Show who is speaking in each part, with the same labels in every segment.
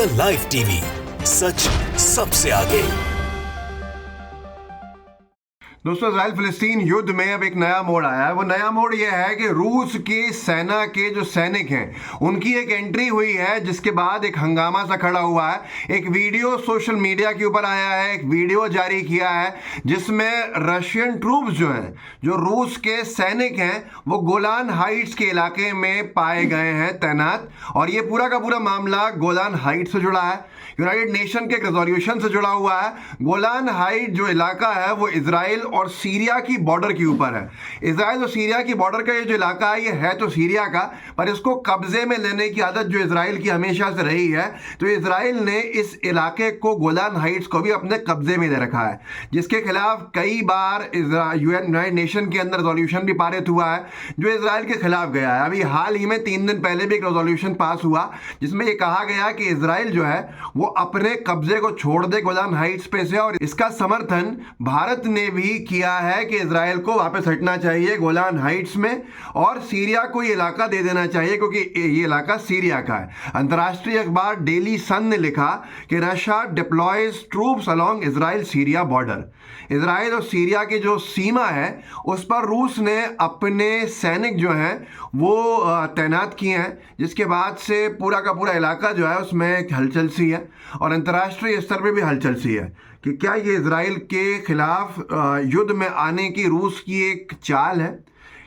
Speaker 1: India live TV, सच सबसे आगे।
Speaker 2: दोस्तों, इजराइल फिलिस्तीन युद्ध में अब एक नया मोड़ आया है। वो नया मोड़ यह है कि रूस की सेना के जो सैनिक हैं उनकी एक एंट्री हुई है, जिसके बाद एक हंगामा सा खड़ा हुआ है। एक वीडियो सोशल मीडिया के ऊपर आया है, एक वीडियो जारी किया है जिसमें रशियन ट्रूप्स जो हैं, जो रूस के सैनिक हैं, वो गोलान हाइट्स के इलाके में पाए गए हैं तैनात। और ये पूरा का पूरा मामला गोलान हाइट से जुड़ा है, यूनाइटेड नेशन के एक रेजोल्यूशन से जुड़ा हुआ है। गोलान हाइट जो इलाका है वो इजराइल और सीरिया की बॉर्डर के ऊपर है। इजराइल और सीरिया की बॉर्डर का ये जो इलाका है, ये है तो सीरिया का, पर इसको कब्जे में लेने की आदत जो इजराइल की हमेशा से रही है, तो इजराइल ने इस इलाके को, गोलान हाइट्स को भी अपने कब्जे में ले रखा है, जिसके खिलाफ कई बार यूनाइटेड नेशन के अंदर रेजोल्यूशन भी पारित हुआ है जो इजराइल के खिलाफ गया है। अभी हाल ही में 3 दिन पहले भी एक रेजोल्यूशन पास हुआ जिसमें ये कहा गया कि इजराइल जो है वो अपने कब्जे को छोड़ दे गोलान हाइट्स पे से। और इसका समर्थन भारत ने भी किया है कि इजराइल को वापस हटना चाहिए गोलान हाइट्स में, और सीरिया को ये इलाका दे देना चाहिए क्योंकि ये इलाका सीरिया का है। अंतर्राष्ट्रीय अखबार डेली सन ने लिखा कि Russia deploys troops along Israel Syria border. Israel और सीरिया की जो सीमा है उस पर रूस ने अपने सैनिक जो हैं वो तैनात किए हैं, जिसके बाद से पूरा का पूरा इलाका जो है उसमें एक हलचल सी है, और अंतर्राष्ट्रीय स्तर पे भी हलचल सी है कि क्या ये इजराइल के खिलाफ युद्ध में आने की रूस की एक चाल है,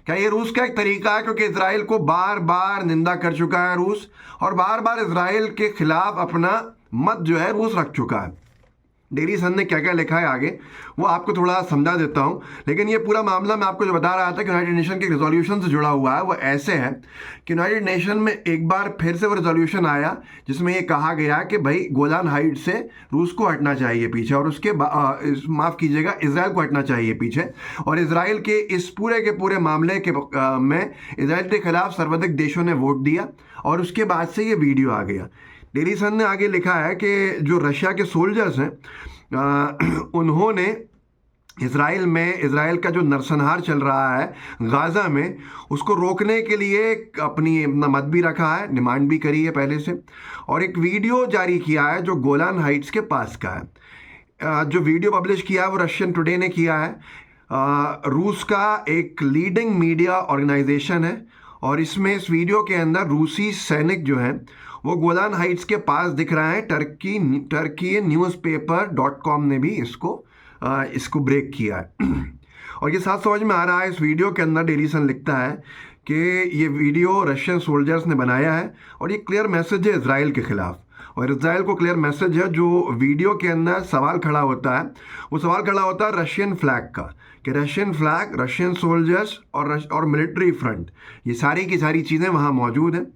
Speaker 2: क्या ये रूस का एक तरीका है। क्योंकि इजराइल को बार बार निंदा कर चुका है रूस, और बार बार इजराइल के खिलाफ अपना मत जो है रूस रख चुका है। डेली सन ने क्या क्या लिखा है आगे वो आपको थोड़ा समझा देता हूँ, लेकिन ये पूरा मामला मैं आपको जो बता रहा था कि यूनाइटेड नेशन के रेजोल्यूशन से जुड़ा हुआ है, वो ऐसे है कि यूनाइटेड नेशन में एक बार फिर से वो रेजोल्यूशन आया जिसमें ये कहा गया कि भाई गोलान हाइट से रूस को हटना चाहिए पीछे, और उसके माफ़ कीजिएगा, इजराइल को हटना चाहिए पीछे। और इजराइल के इस पूरे के पूरे मामले के में इजराइल के खिलाफ सर्वाधिक देशों ने वोट दिया, और उसके बाद से ये वीडियो आ गया। डेली सन ने आगे लिखा है कि जो रशिया के सोल्जर्स हैं उन्होंने इजराइल का जो नरसंहार चल रहा है गाज़ा में, उसको रोकने के लिए अपना मत भी रखा है, डिमांड भी करी है पहले से, और एक वीडियो जारी किया है जो गोलान हाइट्स के पास का है। जो वीडियो पब्लिश किया है वो रशियन टुडे ने किया है। रूस का एक लीडिंग मीडिया ऑर्गेनाइजेशन है, और इसमें इस वीडियो के अंदर रूसी सैनिक जो हैं वो गोलान हाइट्स के पास दिख रहा है। टर्की न्यूज़पेपर.com ने भी इसको ब्रेक किया है। और ये साफ समझ में आ रहा है इस वीडियो के अंदर, डेली सन लिखता है कि ये वीडियो रशियन सोल्जर्स ने बनाया है, और ये क्लियर मैसेज है इजराइल के खिलाफ, और इजराइल को क्लियर मैसेज है। जो वीडियो के अंदर सवाल खड़ा होता है वो सवाल खड़ा होता है रशियन फ्लैग का, कि रशियन फ्लैग, रशियन सोल्जर्स और मिलिट्री फ्रंट, ये सारी की सारी चीज़ें वहाँ मौजूद हैं।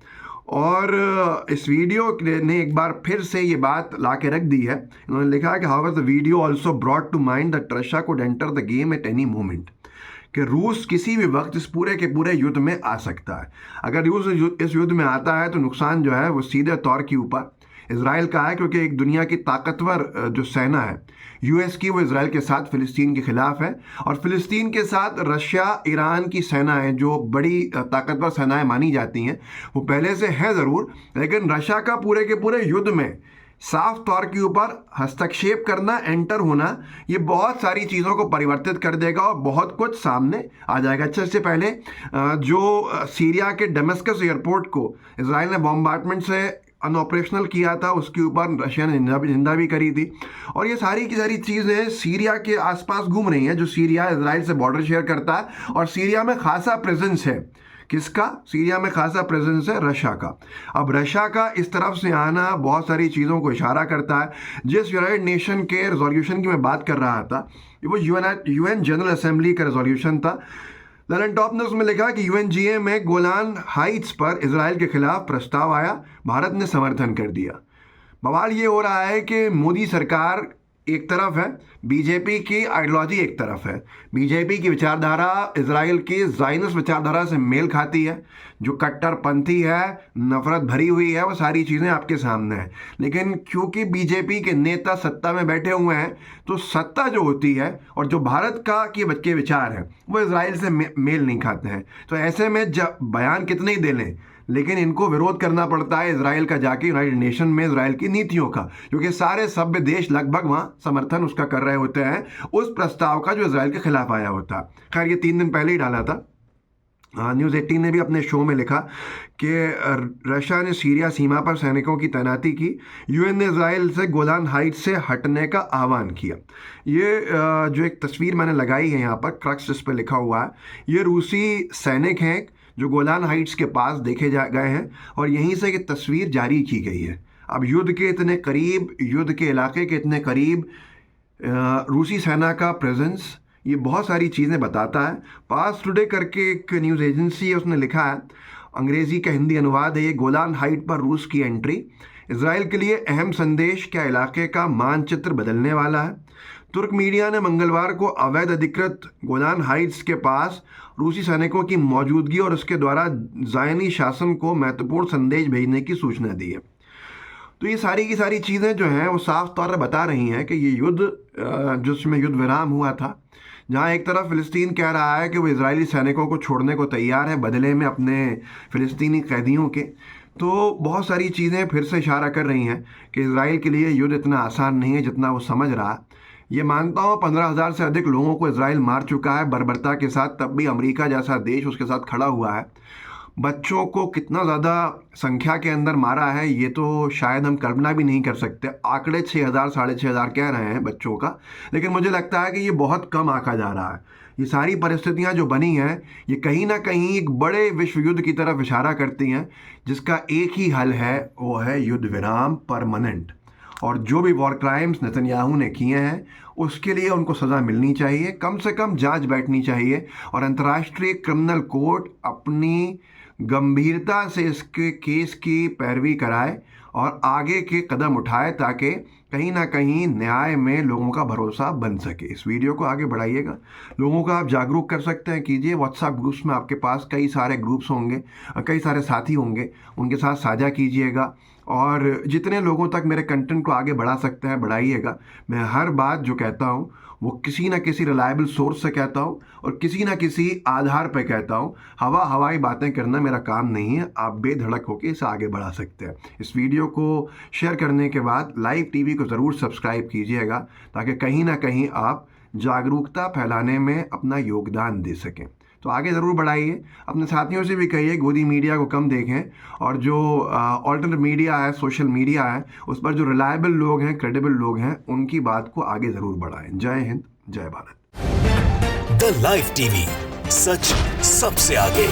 Speaker 2: और इस वीडियो ने एक बार फिर से ये बात ला के रख दी है। इन्होंने लिखा है कि however the video also brought to mind that Russia could enter the game at any moment, कि रूस किसी भी वक्त इस पूरे के पूरे युद्ध में आ सकता है। अगर रूस इस युद्ध में आता है तो नुकसान जो है वो सीधे तौर के ऊपर इजराइल का है, क्योंकि एक दुनिया की ताकतवर जो सेना है यूएस की, वो इजराइल के साथ फ़िलिस्तीन के खिलाफ है, और फ़िलिस्तीन के साथ रशिया, ईरान की सेनाएं जो बड़ी ताकतवर सेनाएं मानी जाती हैं वो पहले से हैं ज़रूर, लेकिन रशिया का पूरे के पूरे युद्ध में साफ तौर के ऊपर हस्तक्षेप करना, एंटर होना, ये बहुत सारी चीज़ों को परिवर्तित कर देगा और बहुत कुछ सामने आ जाएगा। अच्छा, इससे पहले जो सीरिया के डमस्कस एयरपोर्ट को इजराइल ने बॉम्बार्डमेंट से अनऑपरेशनल किया था, उसके ऊपर रशिया ने निंदा भी करी थी। और ये सारी की सारी चीज़ें सीरिया के आसपास घूम रही हैं, जो सीरिया इजराइल से बॉर्डर शेयर करता है, और सीरिया में खासा प्रेजेंस है। किसका? सीरिया में खासा प्रेजेंस है रशिया का। अब रशिया का इस तरफ से आना बहुत सारी चीज़ों को इशारा करता है। जिस यूनाइटेड नेशन के रेजोल्यूशन की मैं बात कर रहा था, वो यूएन जनरल असेंबली का रेजोल्यूशन था। ललन टॉप ने उसमें लिखा कि यूएनजीए में गोलान हाइट्स पर इजराइल के खिलाफ प्रस्ताव आया, भारत ने समर्थन कर दिया। बवाल ये हो रहा है कि मोदी सरकार एक तरफ है, बीजेपी की आइडियोलॉजी एक तरफ है। बीजेपी की विचारधारा इजराइल की ज़ायनिस्ट विचारधारा से मेल खाती है, जो कट्टरपंथी है, नफरत भरी हुई है, वो सारी चीज़ें आपके सामने हैं। लेकिन क्योंकि बीजेपी के नेता सत्ता में बैठे हुए हैं, तो सत्ता जो होती है और जो भारत का के विचार हैं वो इजराइल से मेल नहीं खाते हैं। तो ऐसे में जब बयान कितने ही दे लें, लेकिन इनको विरोध करना पड़ता है इसराइल का जाके यूनाइटेड नेशन में इसराइल की नीतियों का, क्योंकि सारे सभ्य देश लगभग वहाँ समर्थन उसका कर रहे होते हैं, उस प्रस्ताव का जो इसराइल के खिलाफ आया होता है। खैर ये 3 दिन पहले ही डाला था। न्यूज़ 18 ने भी अपने शो में लिखा कि रशिया ने सीरिया सीमा पर सैनिकों की तैनाती की, यूएन ने इसराइल से गोलान हाइट्स से हटने का आह्वान किया। ये जो एक तस्वीर मैंने लगाई है यहाँ पर, क्रक्स इस पर लिखा हुआ है, ये रूसी सैनिक हैं जो गोलान हाइट्स के पास देखे गए हैं और यहीं से ये तस्वीर जारी की गई है। अब युद्ध के इतने करीब, युद्ध के इलाके के इतने करीब रूसी सेना का प्रेजेंस, ये बहुत सारी चीज़ें बताता है। पास टुडे करके एक न्यूज़ एजेंसी है, उसने लिखा है, अंग्रेज़ी का हिंदी अनुवाद है ये, गोलान हाइट पर रूस की एंट्री इसराइल के लिए अहम संदेश, क्या इलाके का मानचित्र बदलने वाला है। तुर्क मीडिया ने मंगलवार को अवैध अधिकृत गोलान हाइट्स के पास रूसी सैनिकों की मौजूदगी और उसके द्वारा ज़ायनी शासन को महत्वपूर्ण संदेश भेजने की सूचना दी है। तो ये सारी की सारी चीज़ें जो हैं वो साफ तौर पर बता रही हैं कि ये युद्ध जिसमें युद्ध विराम हुआ था, जहाँ एक तरफ फ़िलिस्तीन कह रहा है कि वो इजरायली सैनिकों को छोड़ने को तैयार है बदले में अपने फ़िलिस्तीनी कैदियों के, तो बहुत सारी चीज़ें फिर से इशारा कर रही हैं कि इजराइल के लिए युद्ध इतना आसान नहीं है जितना वो समझ रहा। ये मानता हूँ 15,000 से अधिक लोगों को इजराइल मार चुका है बर्बरता के साथ, तब भी अमेरिका जैसा देश उसके साथ खड़ा हुआ है। बच्चों को कितना ज़्यादा संख्या के अंदर मारा है ये तो शायद हम कल्पना भी नहीं कर सकते। आंकड़े 6,000 6,500 कह रहे हैं बच्चों का, लेकिन मुझे लगता है कि ये बहुत कम आंका जा रहा है। ये सारी परिस्थितियां जो बनी हैं ये कहीं ना कहीं एक बड़े विश्व युद्ध की तरफ इशारा करती हैं, जिसका एक ही हल है, वो है युद्ध विराम परमानेंट। और जो भी वॉर क्राइम्स नेतन्याहू ने किए हैं उसके लिए उनको सज़ा मिलनी चाहिए, कम से कम जांच बैठनी चाहिए और अंतर्राष्ट्रीय क्रिमिनल कोर्ट अपनी गंभीरता से इसके केस की पैरवी कराए और आगे के कदम उठाए ताकि कहीं ना कहीं न्याय में लोगों का भरोसा बन सके। इस वीडियो को आगे बढ़ाइएगा, लोगों को आप जागरूक कर सकते हैं, कीजिए। व्हाट्सएप ग्रुप्स में आपके पास कई सारे ग्रुप्स होंगे, कई सारे साथी होंगे, उनके साथ साझा कीजिएगा और जितने लोगों तक मेरे कंटेंट को आगे बढ़ा सकते हैं बढ़ाइएगा। मैं हर बात जो कहता हूँ वो किसी न किसी रिलायबल सोर्स से कहता हूँ और किसी न किसी आधार पर कहता हूँ। हवाई बातें करना मेरा काम नहीं है, आप बेधड़क होकर इसे आगे बढ़ा सकते हैं। इस वीडियो को शेयर करने के बाद लाइव टीवी को ज़रूर सब्सक्राइब कीजिएगा ताकि कहीं ना कहीं आप जागरूकता फैलाने में अपना योगदान दे सकें। तो आगे ज़रूर बढ़ाइए, अपने साथियों से भी कहिए गोदी मीडिया को कम देखें और जो ऑल्टरनेट मीडिया है, सोशल मीडिया है, उस पर जो रिलायबल लोग हैं, क्रेडिबल लोग हैं, उनकी बात को आगे ज़रूर बढ़ाएं। जय हिंद, जय भारत।
Speaker 1: द लाइव टीवी, सच सबसे आगे।